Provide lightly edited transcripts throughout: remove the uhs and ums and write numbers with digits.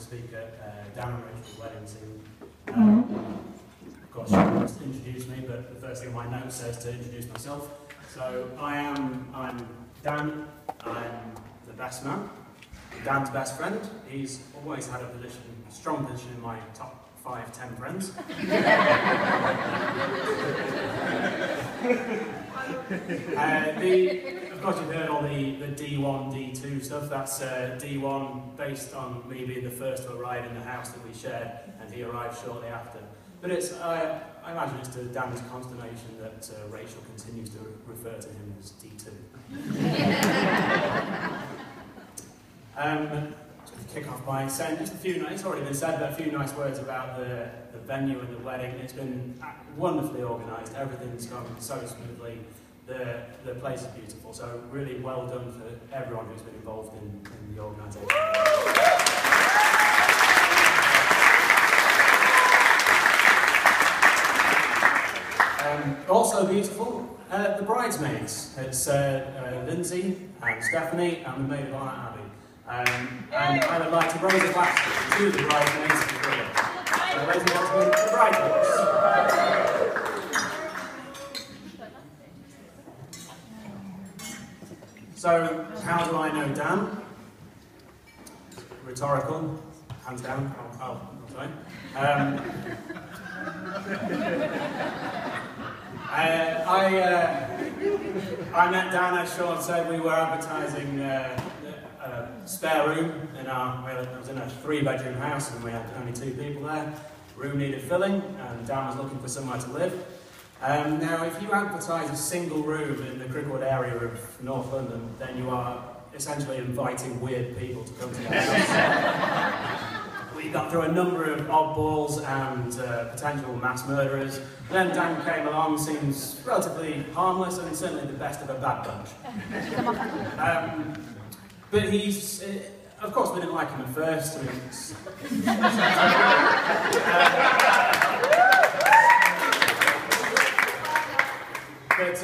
to speak at Dan and Rachel's wedding soon. Of course, she wants to introduce me, but the first thing on my note says to introduce myself. So I'm Dan. I'm the best man. Dan's best friend. He's always had a strong position in my top 5-10 friends. Of course, you've heard all the D1, D2 stuff. That's D1 based on me being the first to arrive in the house that we shared, and he arrived shortly after. But I imagine it's to Dan's consternation that Rachel continues to refer to him as D2. Just to kick off by saying just a few, it's already been said, but a few nice words about the venue and the wedding. It's been wonderfully organised, everything's gone so smoothly, the place is beautiful, so really well done for everyone who's been involved in the organisation. Also beautiful, the bridesmaids. It's Lindsay and Stephanie and the maid of honour Abby. And I would like to raise a glass to the bridesmaids if you will. Ladies and gentlemen, the bridesmaids. So, how do I know Dan? Rhetorical, hands down. Oh, sorry. I met Dan, as Sean said. We were advertising a spare room in I was in a 3-bedroom house and we had only 2 people there. Room needed filling and Dan was looking for somewhere to live. Now, if you advertise a single room in the Cricklewood area of North London, then you are essentially inviting weird people to come to your house. We got through a number of oddballs and potential mass murderers. Then Dan came along, seems relatively harmless and certainly the best of a bad bunch. But he's, of course, we didn't like him at first. But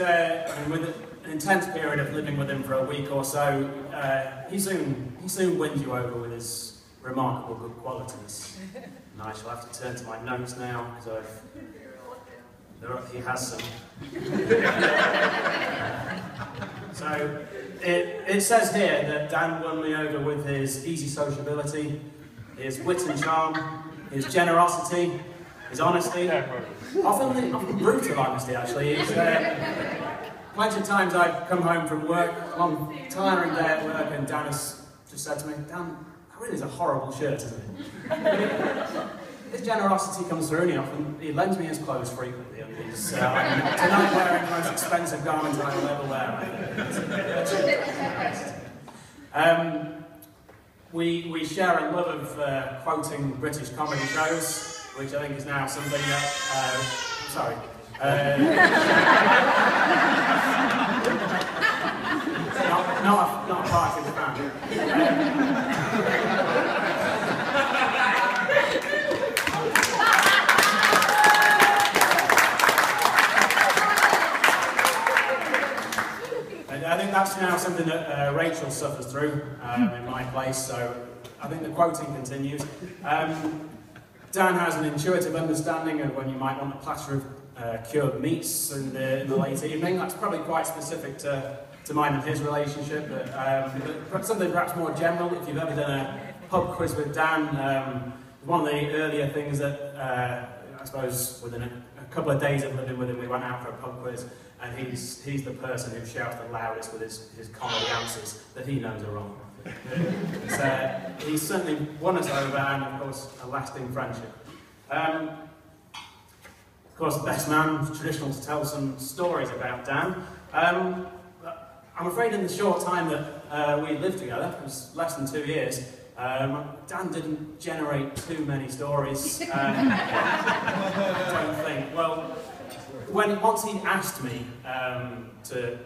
with an intense period of living with him for a week or so, he soon wins you over with his remarkable good qualities. And I shall have to turn to my notes now, because he has some. So, it says here that Dan won me over with his easy sociability, his wit and charm, his generosity, his honesty, often brutal honesty actually. Plenty of times I've come home from work, a long tiring day at work, and Dan has just said to me, Dan, that really is a horrible shirt, isn't it? His generosity comes through and he lends me his clothes frequently, and he's tonight wearing the most expensive garment I will ever wear. We share a love of quoting British comedy shows, which I think is now something that, sorry. Not a part of the family. I think that's now something that Rachel suffers through in my place, so I think the quoting continues. Dan has an intuitive understanding of when you might want a platter of cured meats in the late evening. That's probably quite specific to mine and his relationship, but something perhaps more general. If you've ever done a pub quiz with Dan, one of the earlier things that I suppose within a couple of days of living with him, we went out for a pub quiz, and he's the person who shouts the loudest with his comedy answers that he knows are wrong. He's certainly won us over, and of course a lasting friendship. Of course, the best man, it's traditional to tell some stories about Dan. I'm afraid in the short time that we lived together, it was less than 2 years, Dan didn't generate too many stories. I don't think. Well, once he asked me to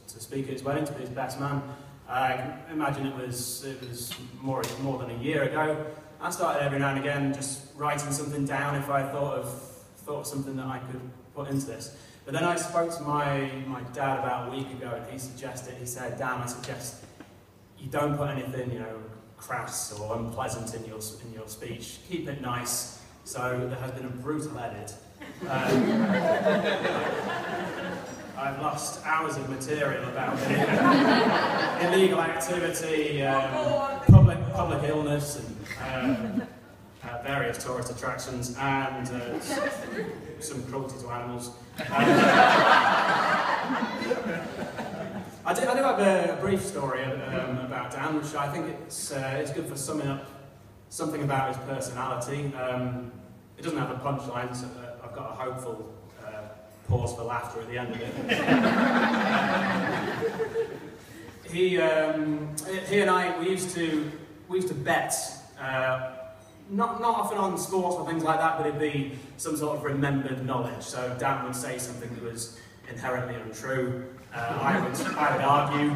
speak at his wedding, to be his best man, I imagine it was more than a year ago. I started every now and again just writing something down if I thought of something that I could put into this. But then I spoke to my dad about a week ago, and he said, Dan, I suggest you don't put anything, crass or unpleasant in your speech. Keep it nice. So there has been a brutal edit. I've lost hours of material about illegal activity, public illness, and various tourist attractions, and some cruelty to animals. I do have a brief story about Dan, which I think it's good for summing up something about his personality. It doesn't have a punchline, so I've got a hopeful pause for laughter at the end of it. He and I, we used to bet, not often on sports or things like that, but it'd be some sort of remembered knowledge. So Dan would say something that was inherently untrue. I would argue,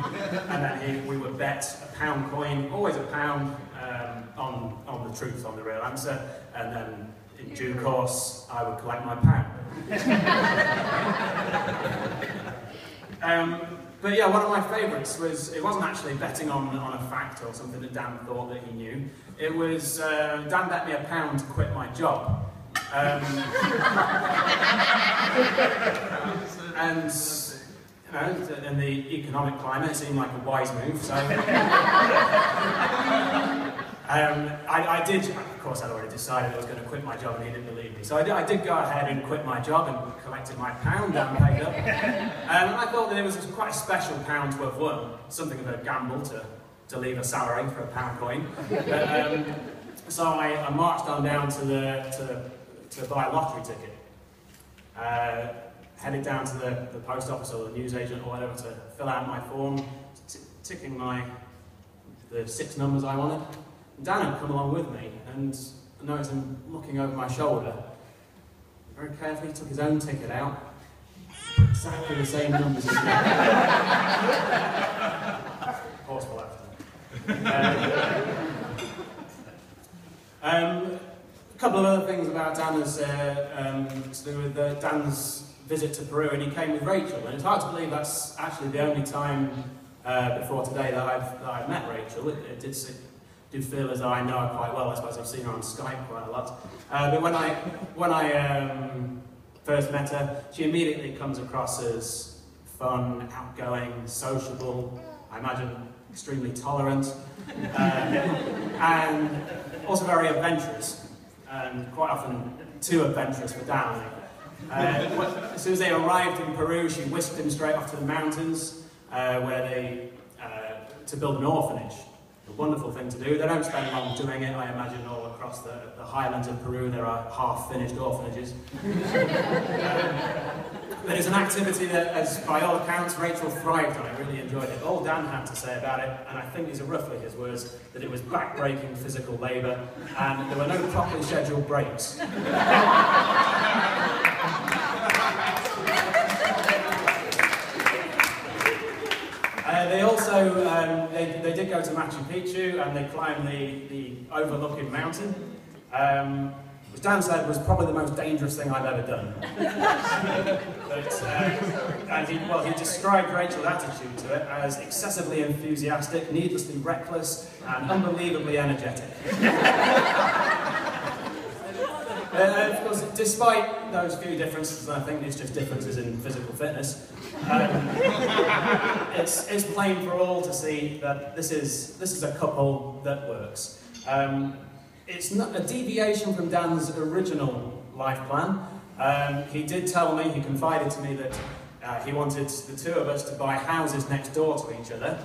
and then we would bet a pound coin, always a pound, on the truth, on the real answer, and then in due course I would collect my pound. But yeah, one of my favourites was, it wasn't actually betting on a fact or something that Dan thought that he knew. It was, Dan bet me a pound to quit my job. And you know, in the economic climate, it seemed like a wise move. So I did. Of course, I'd already decided I was going to quit my job, and he didn't believe me. So I did go ahead and quit my job and collected my pound and paid up. And I thought that it was quite a special pound to have won, something of a gamble to leave a salary for a pound coin. But, so I marched on down to buy a lottery ticket. Headed down to the post office or the newsagent or whatever to fill out my form, ticking the 6 numbers I wanted. And Dan had come along with me, and I noticed him looking over my shoulder. Very carefully, he took his own ticket out, exactly the same numbers as me. Pause for laughter. A couple of other things about Dan is to do with Dan's visit to Peru, and he came with Rachel, and it's hard to believe that's actually the only time before today that I've met Rachel. It did feel as though I know her quite well. I suppose I've seen her on Skype quite a lot. But when I first met her, she immediately comes across as fun, outgoing, sociable, I imagine extremely tolerant, and also very adventurous, and quite often too adventurous for Dan. As soon as they arrived in Peru, she whisked him straight off to the mountains, to build an orphanage. A wonderful thing to do. They don't spend long doing it. I imagine all across the highlands of Peru there are half-finished orphanages. But it's an activity that, as by all accounts, Rachel thrived on. I really enjoyed it. All Dan had to say about it, and I think these are roughly his words, that it was back-breaking physical labour, and there were no properly scheduled breaks. They also, they did go to Machu Picchu, and they climbed the overlooking mountain, which Dan said was probably the most dangerous thing I've ever done. And he described Rachel's attitude to it as excessively enthusiastic, needlessly reckless, and unbelievably energetic. Of course, despite those few differences, I think it's just differences in physical fitness, it's plain for all to see that this is a couple that works. It's not a deviation from Dan's original life plan. He did tell me, he confided to me that he wanted the two of us to buy houses next door to each other,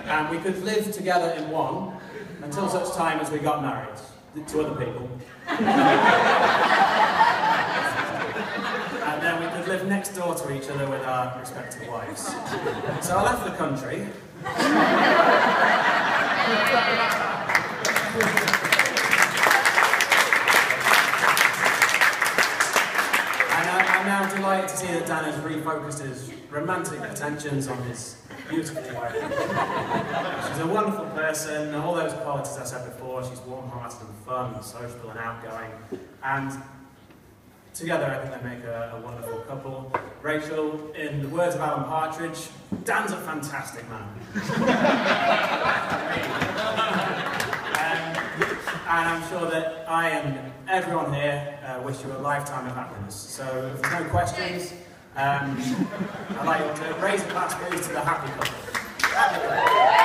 and we could live together in one until such time as we got married to other people. And then we could live next door to each other with our respective wives. So I left the country. And I'm now delighted to see that Dan has refocused his romantic attentions on his beautiful wife. She's a wonderful person, all those qualities I said before. She's warm-hearted and fun, and sociable and outgoing. And together, I think they make a wonderful couple. Rachel, in the words of Alan Partridge, Dan's a fantastic man. And I'm sure that I and everyone here wish you a lifetime of happiness. So if there's no questions, I'd like you to raise a glass, please, to the happy couple. Happy couple.